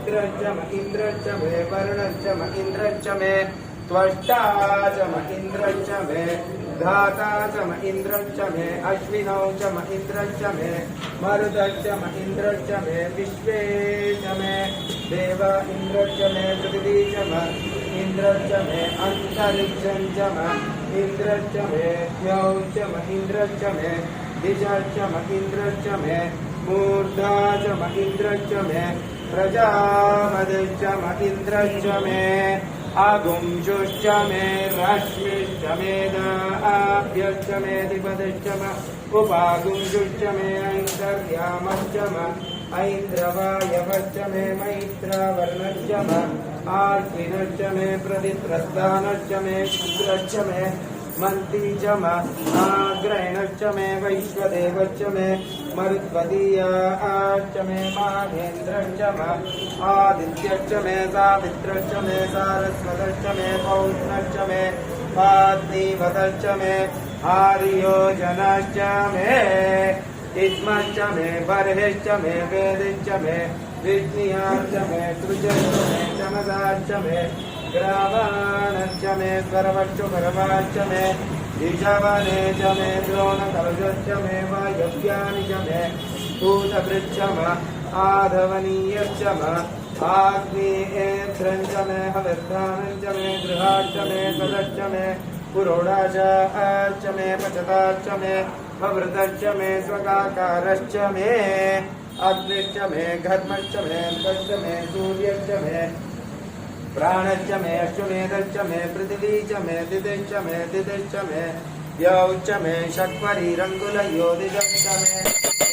इन्द्रश्च मे वरुणश्च म इन्द्रश्च मे त्वष्टा च म इन्द्रश्च मे धाता च म इन्द्रश्च मे अश्विनौ च म इन्द्रश्च मे मरुतश्च म इन्द्रश्च मे विश्वे च मे देव इन्द्रश्च मे पृथिवी च म इन्द्रश्च मे अन्तरिक्षं च म इन्द्रश्च मे द्यौ च म इन्द्रश्च मे दिशश्च म इन्द्रश्च मे मूर्धा च म इन्द्रश्च मे प्रजापतिश्च म इन्द्रश्च मे आगुंशुश्च मे रश्मिश्च मे दाभ्यश्च मे अधिपतिश्च म उपागुंशुश्च मे ऐन्द्रयामश्च म ऐन्द्रवायवश्च मे मैत्रवर्णश्च म आश्विनश्च मे प्रतिप्रस्थानश्च मे शुक्रश्च मे मन्ती च म आग्रहिणश्च मे वैश्वदेवश्च मे मरुत्वदीयाश्च मे माहेन्द्रश्च म आदित्यश्च मे सावित्रश्च मे सारस्वतश्च मे पौष्णश्च मे पार्थिवतश्च मे आर्योजनश्च मे इद्मश्च मे बर्हिश्च मे वेदिश्च मे विष्णुयाश्च मे सृजश्च मे चमसाश्च मे ग्रावाणश्च मे सर्वश्च मे ईशावाने च मे द्रोणकलशश्च मे वायव्यानि च मे भूतभृच्च म आधवनीयश्च म आग्नेयेन्द्रं च मे हविर्धानं च मे गृहाश्च मे पदश्च मे पुरोडाशाश्च मे पचताश्च मे भवृतश्च मे स्वगाकारश्च मे अग्निश्च मे घर्मश्च मे अन्तश्च मे सूर्यश्च मे प्राणश्च मे अश्वमेधश्च मे पृथिवी च मे दितिश्च मे दितिश्च मे द्यौश्च मे शक्वरीरङ्कुलयोदिश्च मे